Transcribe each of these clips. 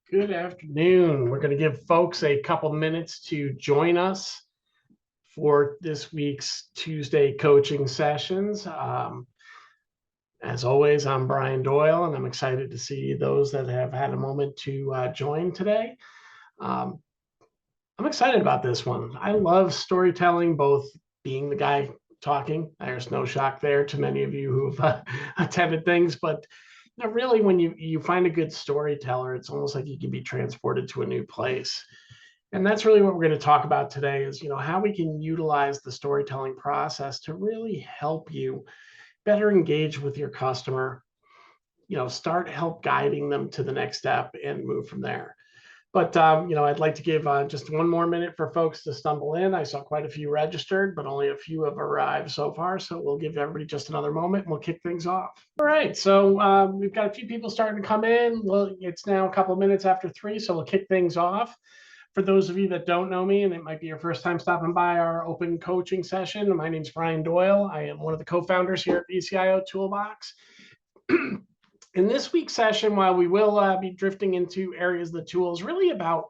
Good afternoon. We're going to give folks a couple minutes to join us for this week's Tuesday coaching sessions. As always, I'm Brian Doyle, and I'm excited to see those that have had a moment to join today. I'm excited about this one. I love storytelling, both being the guy talking. There's no shock there to many of you who've attended things, but really, when you find a good storyteller, it's almost like you can be transported to a new place. And that's really what we're going to talk about today is, how we can utilize the storytelling process to really help you better engage with your customer, start help guiding them to the next step and move from there. But, I'd like to give just one more minute for folks to stumble in. I saw quite a few registered, but only a few have arrived so far. So we'll give everybody just another moment and we'll kick things off. All right. So we've got a few people starting to come in. Well, it's now a couple of minutes after 3, so we'll kick things off. For those of you that don't know me, and it might be your first time stopping by our open coaching session, my name's Brian Doyle. I am one of the co-founders here at ECIO Toolbox. In this week's session, while we will be drifting into areas of the tools, really about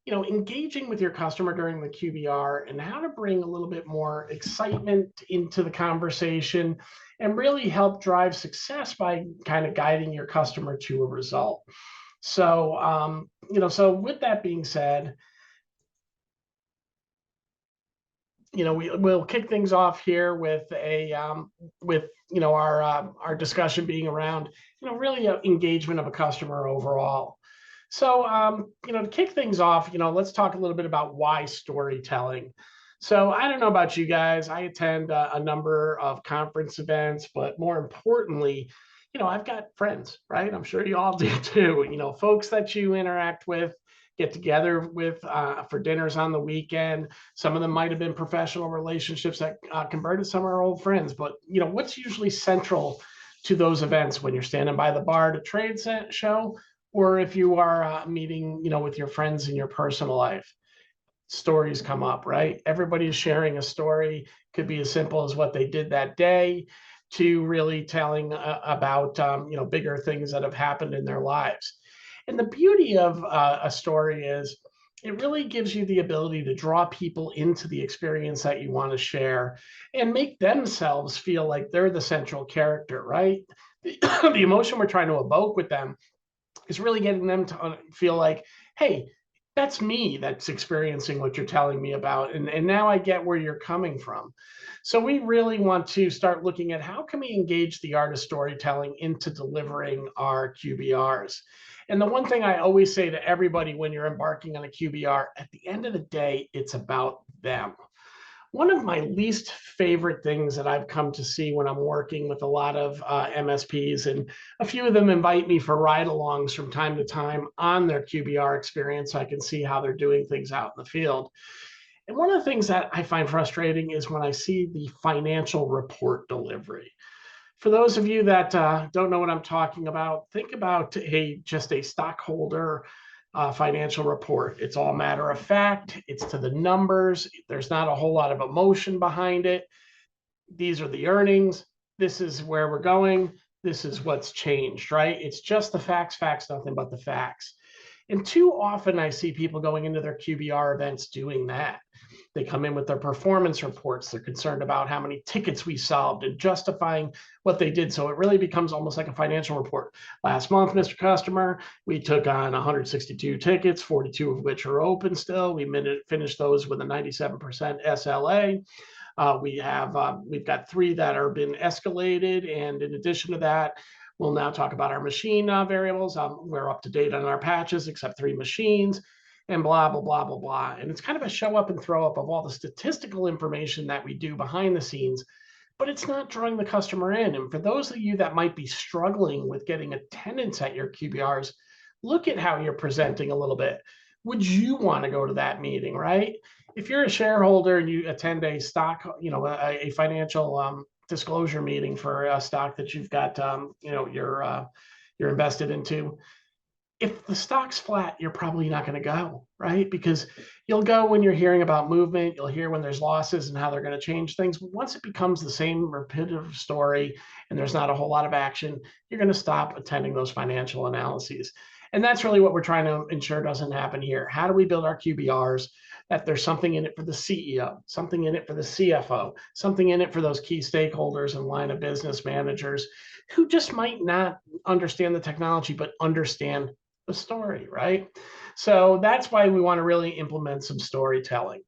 engaging with your customer during the QBR and how to bring a little bit more excitement into the conversation and really help drive success by kind of guiding your customer to a result. So, so with that being said, we'll kick things off here with our discussion being around really engagement of a customer overall. So to kick things off, let's talk a little bit about why storytelling. So I don't know about you guys, I attend a number of conference events, but more importantly, I've got friends, right? I'm sure you all do too. Folks that you interact with, get together with for dinners on the weekend. Some of them might have been professional relationships that converted. Some are old friends. But what's usually central to those events when you're standing by the bar at a trade show, or if you are meeting with your friends in your personal life? Stories come up, right? Everybody's sharing a story. Could be as simple as what they did that day to really telling about bigger things that have happened in their lives. And the beauty of a story is it really gives you the ability to draw people into the experience that you want to share and make themselves feel like they're the central character, right? The emotion we're trying to evoke with them is really getting them to feel like, hey, that's me that's experiencing what you're telling me about. And now I get where you're coming from. So we really want to start looking at how can we engage the art of storytelling into delivering our QBRs. And the one thing I always say to everybody when you're embarking on a QBR, at the end of the day, it's about them. One of my least favorite things that I've come to see when I'm working with a lot of MSPs, and a few of them invite me for ride-alongs from time to time on their QBR experience so I can see how they're doing things out in the field. And one of the things that I find frustrating is when I see the financial report delivery. For those of you that don't know what I'm talking about, think about just a stockholder financial report. It's all matter of fact. It's to the numbers. There's not a whole lot of emotion behind it. These are the earnings. This is where we're going. This is what's changed, right? It's just the facts, nothing but the facts. And too often I see people going into their QBR events doing that. They come in with their performance reports. They're concerned about how many tickets we solved and justifying what they did. So it really becomes almost like a financial report. Last month, Mr. Customer, we took on 162 tickets, 42 of which are open still. We finished those with a 97% SLA. We've got 3 that are been escalated. And in addition to that, we'll now talk about our machine variables. We're up to date on our patches, except 3 machines, and blah, blah, blah, blah, blah. And it's kind of a show up and throw up of all the statistical information that we do behind the scenes, but it's not drawing the customer in. And for those of you that might be struggling with getting attendance at your QBRs, look at how you're presenting a little bit. Would you want to go to that meeting, right? If you're a shareholder and you attend a stock, a financial disclosure meeting for a stock that you've got, you're invested into, if the stock's flat, you're probably not going to go, right? Because you'll go when you're hearing about movement, you'll hear when there's losses and how they're going to change things. But once it becomes the same repetitive story and there's not a whole lot of action, you're going to stop attending those financial analyses. And that's really what we're trying to ensure doesn't happen here. How do we build our QBRs that there's something in it for the CEO, something in it for the CFO, something in it for those key stakeholders and line of business managers who just might not understand the technology, but understand the story, right? So that's why we want to really implement some storytelling.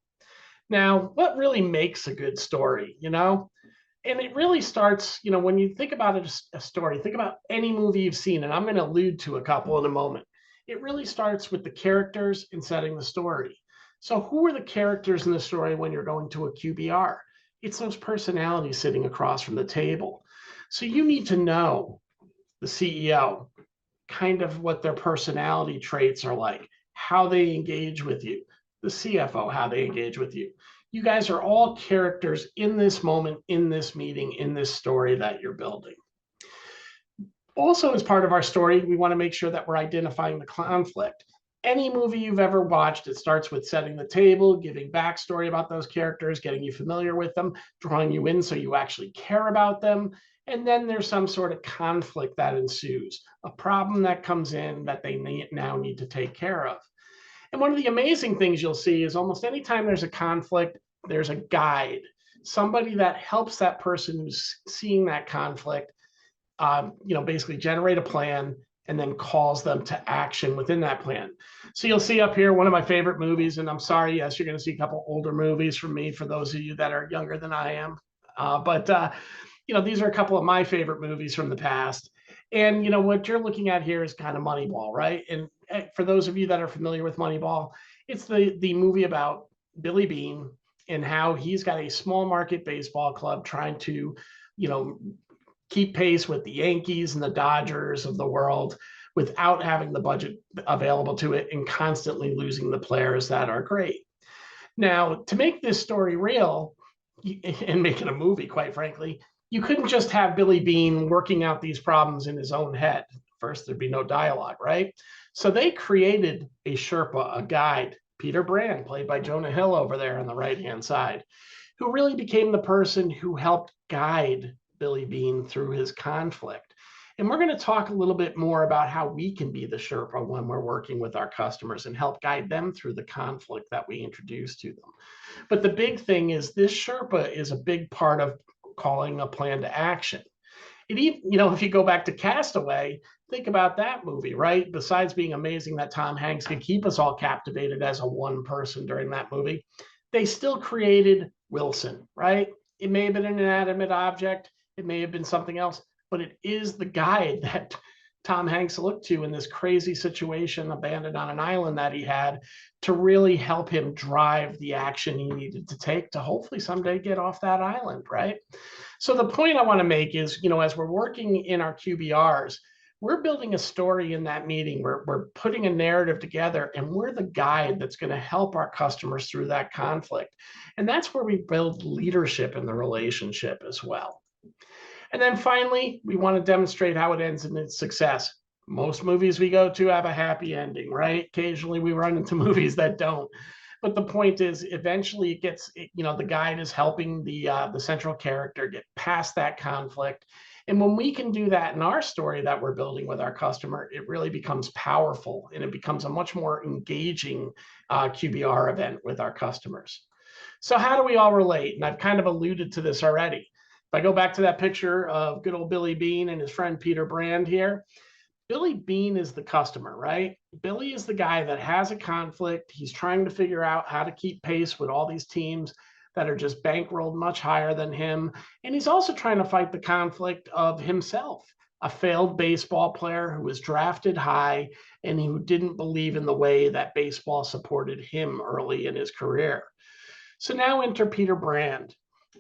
Now, what really makes a good story, And it really starts, when you think about it, a story, think about any movie you've seen, and I'm going to allude to a couple in a moment. It really starts with the characters and setting the story. So, who are the characters in the story when you're going to a QBR? It's those personalities sitting across from the table. So, you need to know the CEO, kind of what their personality traits are like, how they engage with you, the CFO, how they engage with you. You guys are all characters in this moment, in this meeting, in this story that you're building. Also, as part of our story, we want to make sure that we're identifying the conflict. Any movie you've ever watched, it starts with setting the table, giving backstory about those characters, getting you familiar with them, drawing you in so you actually care about them. And then there's some sort of conflict that ensues, a problem that comes in that they now need to take care of. And one of the amazing things you'll see is almost anytime there's a conflict, there's a guide, somebody that helps that person who's seeing that conflict, basically generate a plan and then calls them to action within that plan. So you'll see up here one of my favorite movies, and I'm sorry, yes, you're going to see a couple older movies from me for those of you that are younger than I am. But these are a couple of my favorite movies from the past. And what you're looking at here is kind of Moneyball, right? And for those of you that are familiar with Moneyball, it's the movie about Billy Beane and how he's got a small market baseball club trying to, keep pace with the Yankees and the Dodgers of the world without having the budget available to it and constantly losing the players that are great. Now, to make this story real and make it a movie, quite frankly, you couldn't just have Billy Beane working out these problems in his own head. First, there'd be no dialogue, right? So they created a Sherpa, a guide, Peter Brand, played by Jonah Hill over there on the right-hand side, who really became the person who helped guide Billy Beane through his conflict. And we're going to talk a little bit more about how we can be the Sherpa when we're working with our customers and help guide them through the conflict that we introduce to them. But the big thing is this Sherpa is a big part of calling a plan to action. It even, if you go back to Castaway, think about that movie, right? Besides being amazing that Tom Hanks could keep us all captivated as a one person during that movie, they still created Wilson, right? It may have been an inanimate object. It may have been something else, but it is the guide that Tom Hanks looked to in this crazy situation, abandoned on an island that he had, to really help him drive the action he needed to take to hopefully someday get off that island, right? So the point I want to make is, as we're working in our QBRs, we're building a story in that meeting. We're putting a narrative together, and we're the guide that's going to help our customers through that conflict. And that's where we build leadership in the relationship as well. And then finally, we want to demonstrate how it ends in its success. Most movies we go to have a happy ending, right? Occasionally we run into movies that don't. But the point is, eventually it gets, the guide is helping the central character get past that conflict. And when we can do that in our story that we're building with our customer, it really becomes powerful and it becomes a much more engaging QBR event with our customers. So how do we all relate? And I've kind of alluded to this already. If I go back to that picture of good old Billy Beane and his friend Peter Brand here, Billy Beane is the customer, right? Billy is the guy that has a conflict. He's trying to figure out how to keep pace with all these teams that are just bankrolled much higher than him. And he's also trying to fight the conflict of himself, a failed baseball player who was drafted high and who didn't believe in the way that baseball supported him early in his career. So now enter Peter Brand.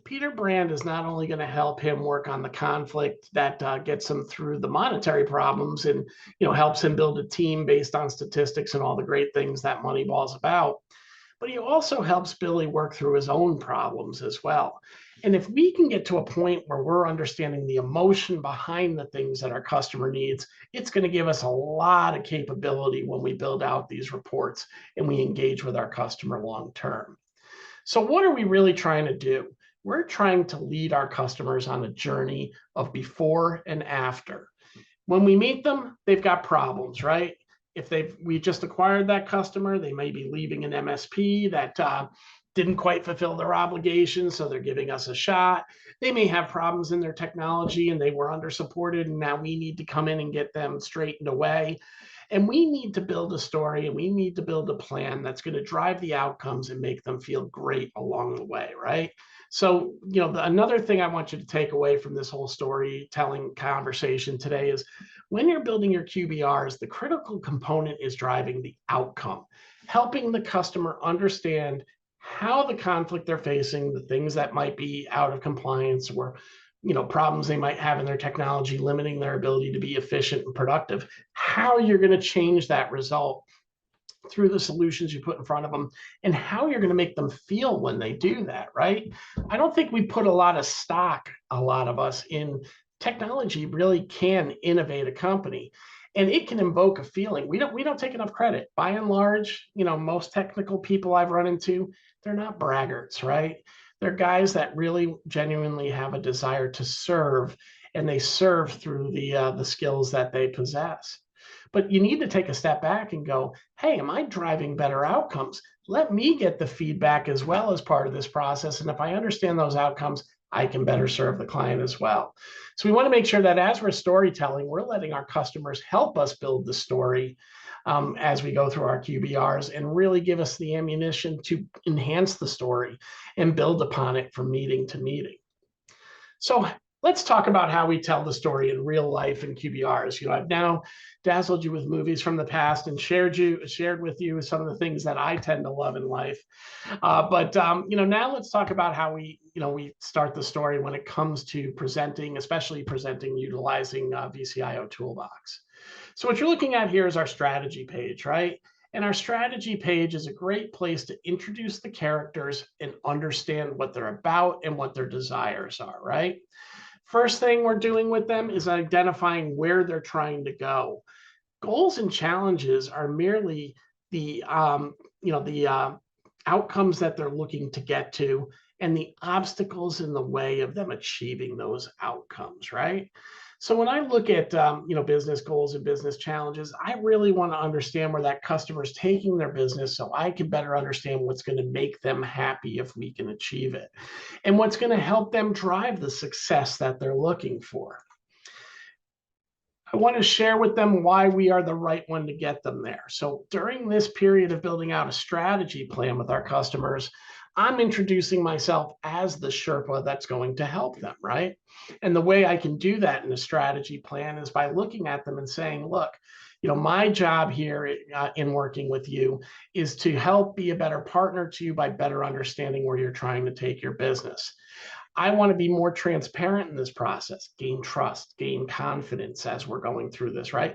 Peter Brand is not only going to help him work on the conflict that gets him through the monetary problems and helps him build a team based on statistics and all the great things that Moneyball is about, but he also helps Billy work through his own problems as well. And if we can get to a point where we're understanding the emotion behind the things that our customer needs, it's going to give us a lot of capability when we build out these reports and we engage with our customer long term. So what are we really trying to do? We're trying to lead our customers on a journey of before and after. When we meet them, they've got problems, right? If we just acquired that customer, they may be leaving an MSP that didn't quite fulfill their obligations, so they're giving us a shot. They may have problems in their technology and they were under supported, and now we need to come in and get them straightened away. And we need to build a story and we need to build a plan that's going to drive the outcomes and make them feel great along the way, right? So, another thing I want you to take away from this whole storytelling conversation today is when you're building your QBRs, the critical component is driving the outcome, helping the customer understand how the conflict they're facing, the things that might be out of compliance or problems they might have in their technology, limiting their ability to be efficient and productive, how you're going to change that result through the solutions you put in front of them and how you're going to make them feel when they do that, right? I don't think we put a lot of stock, a lot of us, in technology really can innovate a company. And it can invoke a feeling. We don't take enough credit. By and large, most technical people I've run into, they're not braggarts, right? They're guys that really genuinely have a desire to serve, and they serve through the skills that they possess. But you need to take a step back and go, hey, am I driving better outcomes? Let me get the feedback as well as part of this process. And if I understand those outcomes, I can better serve the client as well. So we want to make sure that as we're storytelling, we're letting our customers help us build the story as we go through our QBRs and really give us the ammunition to enhance the story and build upon it from meeting to meeting. So let's talk about how we tell the story in real life in QBRs. I've now dazzled you with movies from the past and shared with you some of the things that I tend to love in life. But now let's talk about how we start the story when it comes to presenting, especially presenting utilizing VCIO Toolbox. So what you're looking at here is our strategy page, right? And our strategy page is a great place to introduce the characters and understand what they're about and what their desires are, right? First thing we're doing with them is identifying where they're trying to go. Goals and challenges are merely the outcomes that they're looking to get to and the obstacles in the way of them achieving those outcomes, right? So when I look at business goals and business challenges, I really want to understand where that customer's taking their business so I can better understand what's going to make them happy if we can achieve it and what's going to help them drive the success that they're looking for. I want to share with them why we are the right one to get them there. So during this period of building out a strategy plan with our customers, I'm introducing myself as the Sherpa that's going to help them, right? And the way I can do that in a strategy plan is by looking at them and saying, look, my job here in working with you is to help be a better partner to you by better understanding where you're trying to take your business. I want to be more transparent in this process, gain trust, gain confidence as we're going through this, right?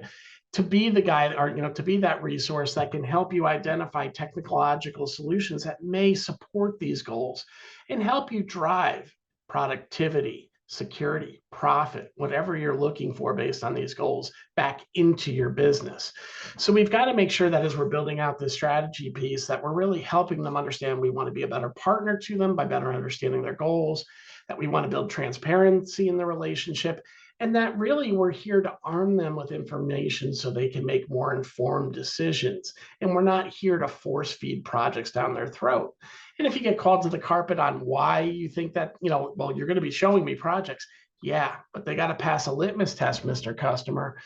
To be the guy or, to be that resource that can help you identify technological solutions that may support these goals and help you drive productivity, security, profit, whatever you're looking for based on these goals back into your business. So we've got to make sure that as we're building out this strategy piece, that we're really helping them understand we want to be a better partner to them by better understanding their goals, that we want to build transparency in the relationship, and that really we're here to arm them with information so they can make more informed decisions. And we're not here to force feed projects down their throat. And if you get called to the carpet on why you think that, well, you're going to be showing me projects. Yeah, but they got to pass a litmus test, Mr. Customer.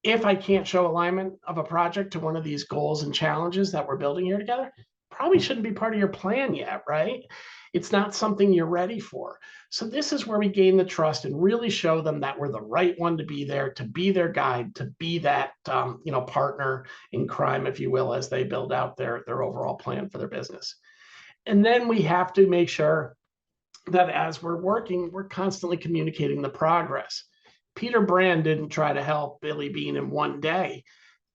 If I can't show alignment of a project to one of these goals and challenges that we're building here together, probably shouldn't be part of your plan yet, right? It's not something you're ready for. So this is where we gain the trust and really show them that we're the right one to be there, to be their guide, to be that partner in crime, if you will, as they build out their overall plan for their business. And then we have to make sure that as we're working, we're constantly communicating the progress. Peter Brand didn't try to help Billy Beane in one day.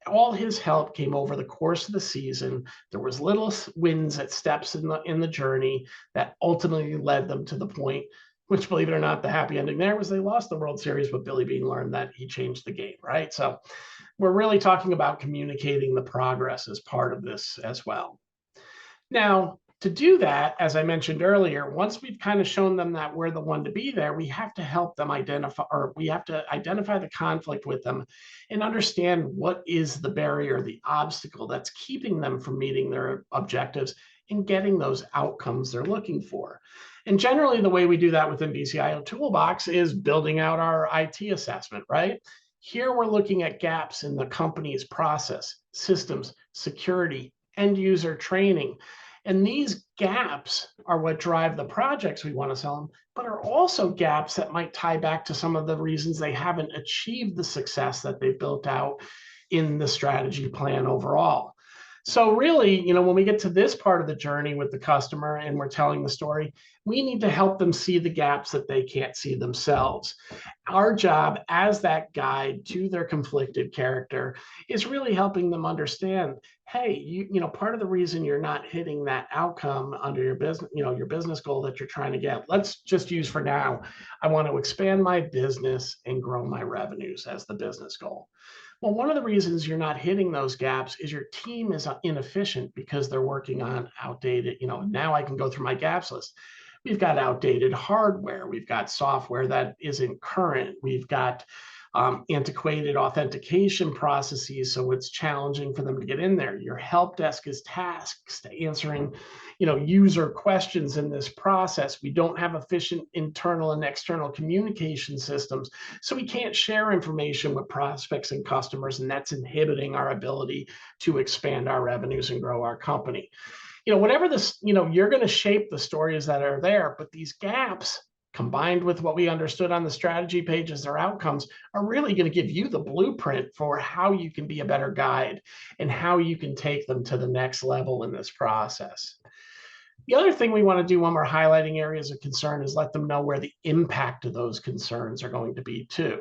All his help came over the course of the season. There was little wins at steps in the journey that ultimately led them to the point, which, believe it or not, the happy ending there was they lost the World Series, but Billy Beane learned that he changed the game, right? So we're really talking about communicating the progress as part of this as well. Now, To do that, as I mentioned earlier, once we've kind of shown them that we're the one to be there, we have to help them identify, or we have to identify the conflict with them and understand what is the barrier, the obstacle that's keeping them from meeting their objectives and getting those outcomes they're looking for. And generally, the way we do that within BCIO Toolbox is building out our IT assessment, right? Here, we're looking at gaps in the company's process, systems, security, end user training. And these gaps are what drive the projects we want to sell them, but are also gaps that might tie back to some of the reasons they haven't achieved the success that they've built out in the strategy plan overall. So really, when we get to this part of the journey with the customer and we're telling the story, we need to help them see the gaps that they can't see themselves. Our job as that guide to their conflicted character is really helping them understand, hey, part of the reason you're not hitting that outcome under your business, your business goal that you're trying to get. Let's just use for now, I want to expand my business and grow my revenues as the business goal. Well, one of the reasons you're not hitting those gaps is your team is inefficient because they're working on outdated, now I can go through my gaps list. We've got outdated hardware. We've got software that isn't current. We've got antiquated authentication processes, so it's challenging for them to get in there. Your help desk is tasked to answering, user questions in this process. We don't have efficient internal and external communication systems, so we can't share information with prospects and customers, and that's inhibiting our ability to expand our revenues and grow our company. Whatever this, you're going to shape the stories that are there, but these gaps combined with what we understood on the strategy pages, their outcomes are really going to give you the blueprint for how you can be a better guide and how you can take them to the next level in this process. The other thing we want to do when we're highlighting areas of concern is let them know where the impact of those concerns are going to be too.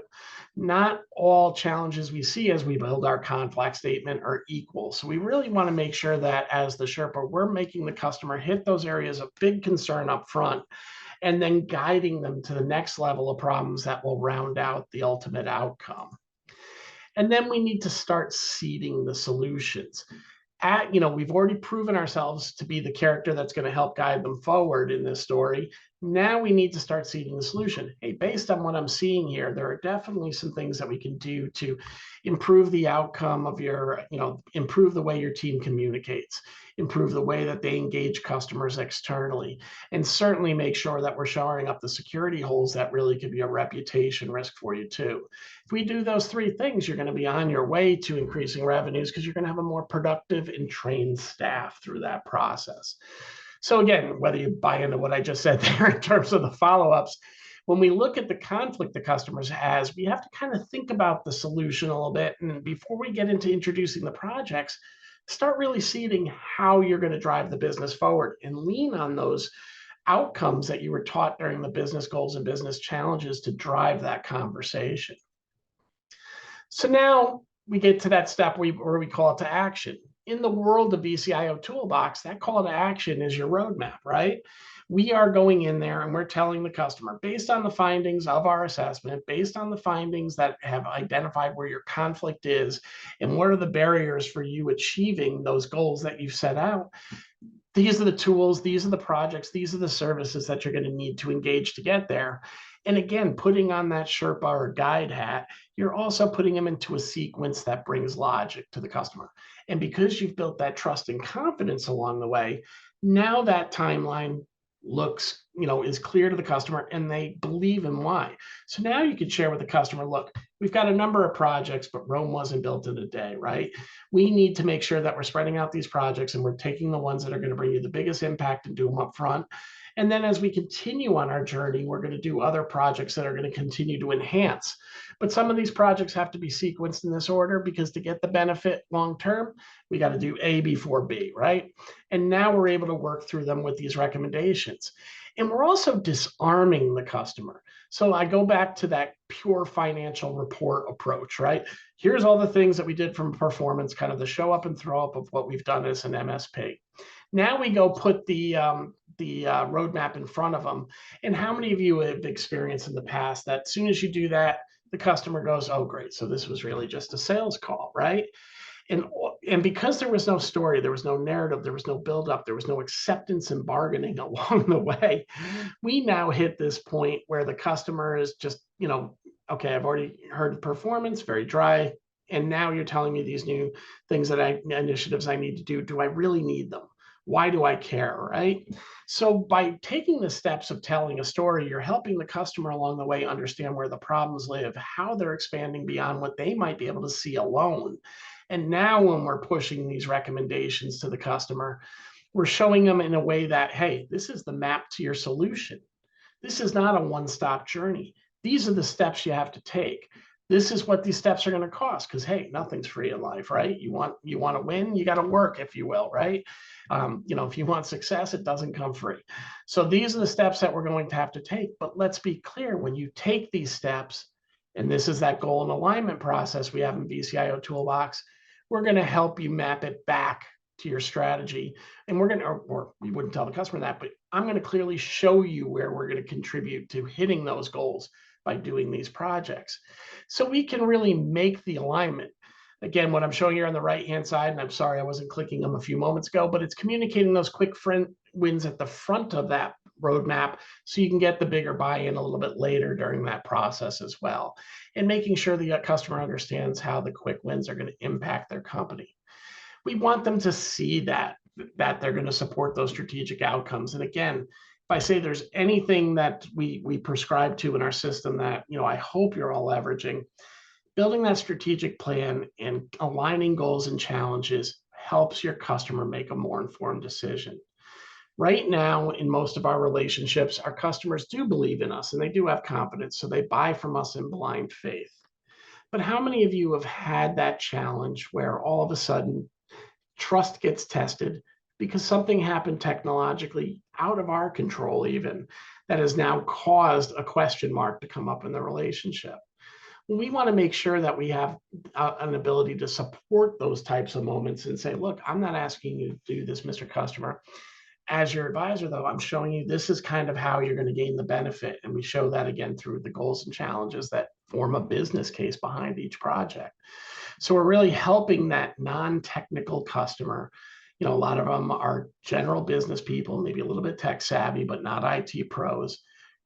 Not all challenges we see as we build our conflict statement are equal. So we really want to make sure that as the Sherpa, we're making the customer hit those areas of big concern up front and then guiding them to the next level of problems that will round out the ultimate outcome. And then we need to start seeding the solutions. We've already proven ourselves to be the character that's going to help guide them forward in this story. Now we need to start seeding the solution. Hey, based on what I'm seeing here, there are definitely some things that we can do to improve the outcome of your, improve the way your team communicates, improve the way that they engage customers externally, and certainly make sure that we're shoring up the security holes that really could be a reputation risk for you too. If we do those three things, you're going to be on your way to increasing revenues because you're going to have a more productive and trained staff through that process. So again, whether you buy into what I just said there in terms of the follow-ups, when we look at the conflict the customers has, we have to kind of think about the solution a little bit. And before we get into introducing the projects, start really seeding how you're going to drive the business forward and lean on those outcomes that you were taught during the business goals and business challenges to drive that conversation. So now we get to that step where we call it to action. In the world of BCIO Toolbox, that call to action is your roadmap, right? We are going in there and we're telling the customer, based on the findings of our assessment, based on the findings that have identified where your conflict is, and what are the barriers for you achieving those goals that you've set out, these are the tools, these are the projects, these are the services that you're going to need to engage to get there. And again, putting on that Sherpa or guide hat, you're also putting them into a sequence that brings logic to the customer. And because you've built that trust and confidence along the way, now that timeline looks, is clear to the customer and they believe in why. So now you can share with the customer, look, we've got a number of projects, but Rome wasn't built in a day, right? We need to make sure that we're spreading out these projects and we're taking the ones that are going to bring you the biggest impact and do them up front. And then as we continue on our journey, we're going to do other projects that are going to continue to enhance. But some of these projects have to be sequenced in this order because to get the benefit long-term, we got to do A before B, right? And now we're able to work through them with these recommendations. And we're also disarming the customer. So I go back to that pure financial report approach, right? Here's all the things that we did from performance, kind of the show up and throw up of what we've done as an MSP. Now we go put the roadmap in front of them. And how many of you have experienced in the past that as soon as you do that, the customer goes, oh, great. So this was really just a sales call, right? And And because there was no story, there was no narrative, there was no buildup, there was no acceptance and bargaining along the way, we now hit this point where the customer is just, okay, I've already heard performance, very dry. And now you're telling me these new things initiatives I need to do. Do I really need them? Why do I care, right? So by taking the steps of telling a story, you're helping the customer along the way understand where the problems live, how they're expanding beyond what they might be able to see alone. And now when we're pushing these recommendations to the customer, we're showing them in a way that, hey, this is the map to your solution. This is not a one-stop journey. These are the steps you have to take. This is what these steps are going to cost, because hey, nothing's free in life, right? You want to win, you got to work, if you will, right? If you want success, it doesn't come free. So these are the steps that we're going to have to take. But let's be clear, when you take these steps, and this is that goal and alignment process we have in VCIO Toolbox, we're going to help you map it back to your strategy. And we're going to, or we wouldn't tell the customer that, but I'm going to clearly show you where we're going to contribute to hitting those goals by doing these projects. So we can really make the alignment. Again, what I'm showing here on the right-hand side, and I'm sorry I wasn't clicking them a few moments ago, but it's communicating those quick wins at the front of that roadmap so you can get the bigger buy-in a little bit later during that process as well. And making sure the customer understands how the quick wins are going to impact their company. We want them to see that they're going to support those strategic outcomes. And again, if I say there's anything that we prescribe to in our system that, I hope you're all leveraging, building that strategic plan and aligning goals and challenges helps your customer make a more informed decision. Right now, in most of our relationships, our customers do believe in us and they do have confidence, so they buy from us in blind faith. But how many of you have had that challenge where all of a sudden trust gets tested because something happened technologically out of our control even that has now caused a question mark to come up in the relationship? We want to make sure that we have an ability to support those types of moments and say, look, I'm not asking you to do this, Mr. Customer. As your advisor, though, I'm showing you this is kind of how you're going to gain the benefit. And we show that again through the goals and challenges that form a business case behind each project. So we're really helping that non-technical customer. A lot of them are general business people, maybe a little bit tech savvy, but not IT pros,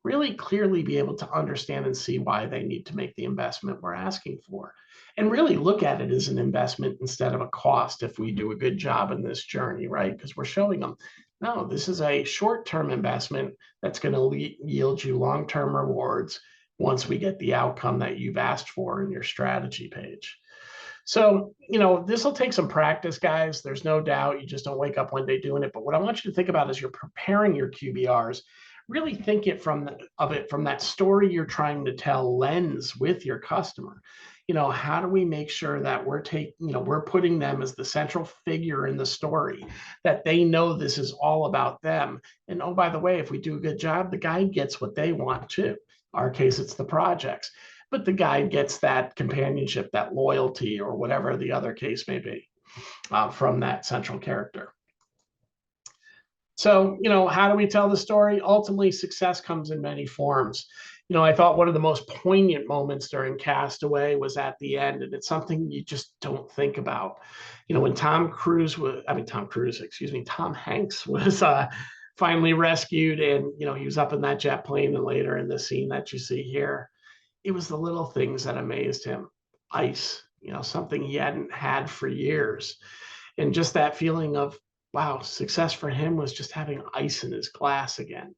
really clearly be able to understand and see why they need to make the investment we're asking for. And really look at it as an investment instead of a cost if we do a good job in this journey, right? Because we're showing them, no, this is a short-term investment that's going to yield you long-term rewards once we get the outcome that you've asked for in your strategy page. So, this will take some practice, guys. There's no doubt. You just don't wake up one day doing it. But what I want you to think about as you're preparing your QBRs, really think of it from that story you're trying to tell lens with your customer. How do we make sure that we're putting them as the central figure in the story, that they know this is all about them. And oh, by the way, if we do a good job, the guide gets what they want too. In our case, it's the projects. But the guide gets that companionship, that loyalty, or whatever the other case may be from that central character. So, how do we tell the story? Ultimately, success comes in many forms. I thought one of the most poignant moments during Castaway was at the end, and it's something you just don't think about. When Tom Hanks was finally rescued, and, he was up in that jet plane, and later in the scene that you see here, it was the little things that amazed him. Ice, something he hadn't had for years. And just that feeling of, wow, success for him was just having ice in his glass again.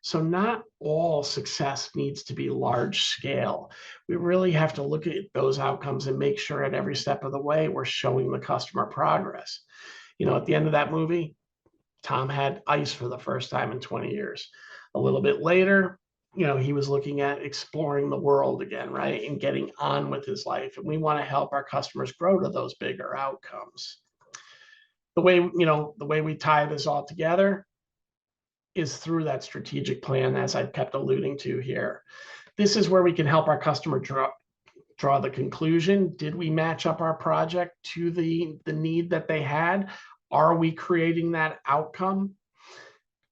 So not all success needs to be large scale. We really have to look at those outcomes and make sure at every step of the way we're showing the customer progress. At the end of that movie, Tom had ice for the first time in 20 years. A little bit later, he was looking at exploring the world again, right? And getting on with his life. And we want to help our customers grow to those bigger outcomes. The way we tie this all together is through that strategic plan, as I've kept alluding to here. This is where we can help our customer draw the conclusion. Did we match up our project to the need that they had? Are we creating that outcome?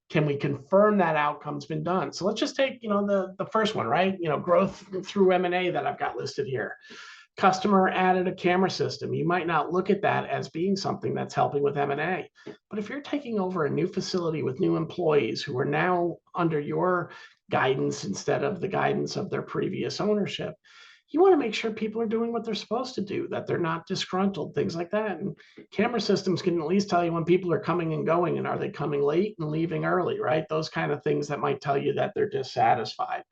Can we confirm that outcome's been done? So let's just take, the first one, right? Growth through M&A that I've got listed here. Customer added a camera system. You might not look at that as being something that's helping with M&A. But if you're taking over a new facility with new employees who are now under your guidance instead of the guidance of their previous ownership, you want to make sure people are doing what they're supposed to do, that they're not disgruntled, things like that. And camera systems can at least tell you when people are coming and going, and are they coming late and leaving early, right? Those kind of things that might tell you that they're dissatisfied.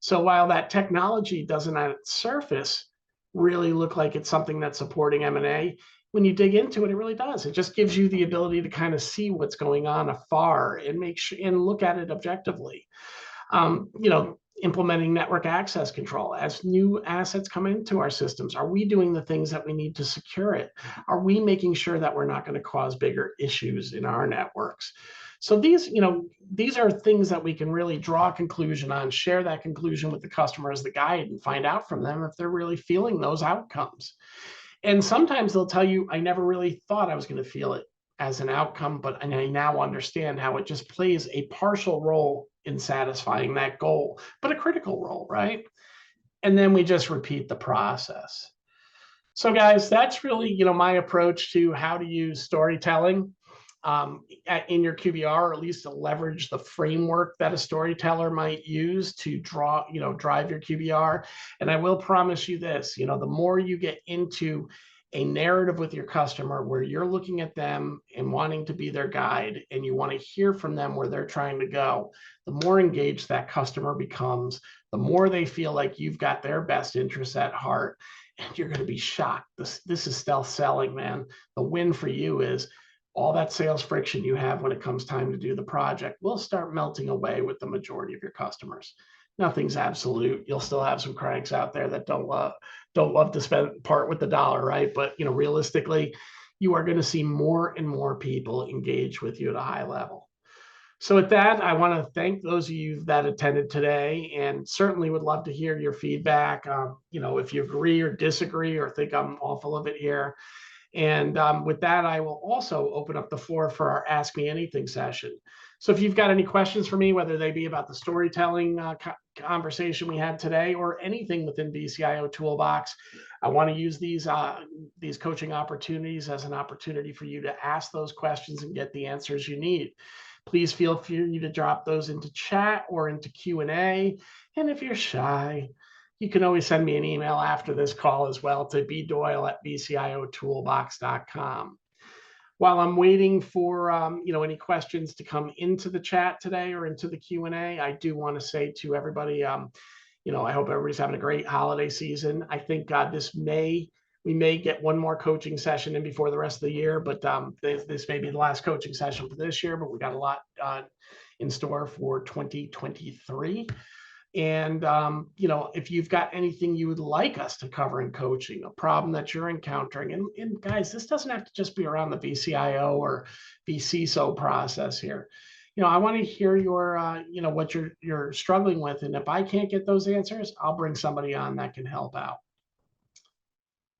So while that technology doesn't at its surface really look like it's something that's supporting M&A, when you dig into it, it really does. It just gives you the ability to kind of see what's going on afar and make sure and look at it objectively. Implementing network access control. As new assets come into our systems, are we doing the things that we need to secure it? Are we making sure that we're not going to cause bigger issues in our networks? So these are things that we can really draw a conclusion on, share that conclusion with the customer as the guide, and find out from them if they're really feeling those outcomes. And sometimes they'll tell you, I never really thought I was going to feel it as an outcome, but I now understand how it just plays a partial role in satisfying that goal, but a critical role, right? And then we just repeat the process. So guys, that's really, my approach to how to use storytelling in your QBR, or at least to leverage the framework that a storyteller might use to drive your QBR. And I will promise you this, the more you get into a narrative with your customer where you're looking at them and wanting to be their guide, and you want to hear from them where they're trying to go, the more engaged that customer becomes, the more they feel like you've got their best interests at heart. And you're going to be shocked. This is stealth selling, man. The win for you is all that sales friction you have when it comes time to do the project will start melting away with the majority of your customers. Nothing's absolute. You'll still have some cranks out there that don't love to part with the dollar, right? But realistically, you are going to see more and more people engage with you at a high level. So with that, I want to thank those of you that attended today, and certainly would love to hear your feedback. If you agree or disagree or think I'm all full of it here. And with that, I will also open up the floor for our Ask Me Anything session. So if you've got any questions for me, whether they be about the storytelling conversation we had today or anything within BCIO Toolbox, I want to use these coaching opportunities as an opportunity for you to ask those questions and get the answers you need. Please feel free to drop those into chat or into Q&A. And if you're shy, you can always send me an email after this call as well to bdoyle@bciotoolbox.com. While I'm waiting for any questions to come into the chat today or into the Q&A, I do want to say to everybody, I hope everybody's having a great holiday season. I think we may get one more coaching session in before the rest of the year, but this may be the last coaching session for this year, but we got a lot in store for 2023. And, if you've got anything you would like us to cover in coaching, a problem that you're encountering, and guys, this doesn't have to just be around the VCIO or VCSO process here. I want to hear your, what you're struggling with. And if I can't get those answers, I'll bring somebody on that can help out.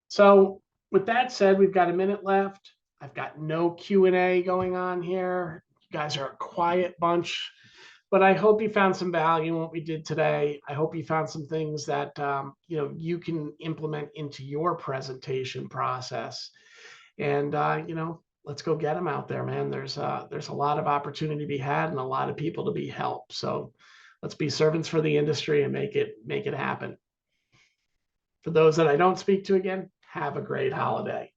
So with that said, we've got a minute left. I've got no Q&A going on here. You guys are a quiet bunch. But I hope you found some value in what we did today. I hope you found some things that you can implement into your presentation process. And let's go get them out there, man. There's a lot of opportunity to be had and a lot of people to be helped. So let's be servants for the industry and make it happen. For those that I don't speak to again, have a great holiday.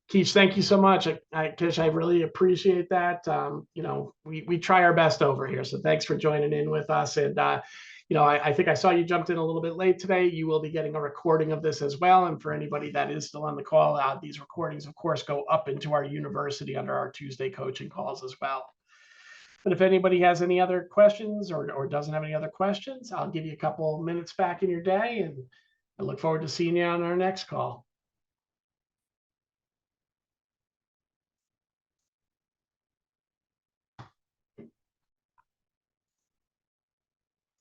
Keith, thank you so much. Kish, I really appreciate that. We try our best over here. So thanks for joining in with us. And, I think I saw you jumped in a little bit late today. You will be getting a recording of this as well. And for anybody that is still on the call, these recordings, of course, go up into our university under our Tuesday coaching calls as well. But if anybody has any other questions or doesn't have any other questions, I'll give you a couple minutes back in your day. And I look forward to seeing you on our next call.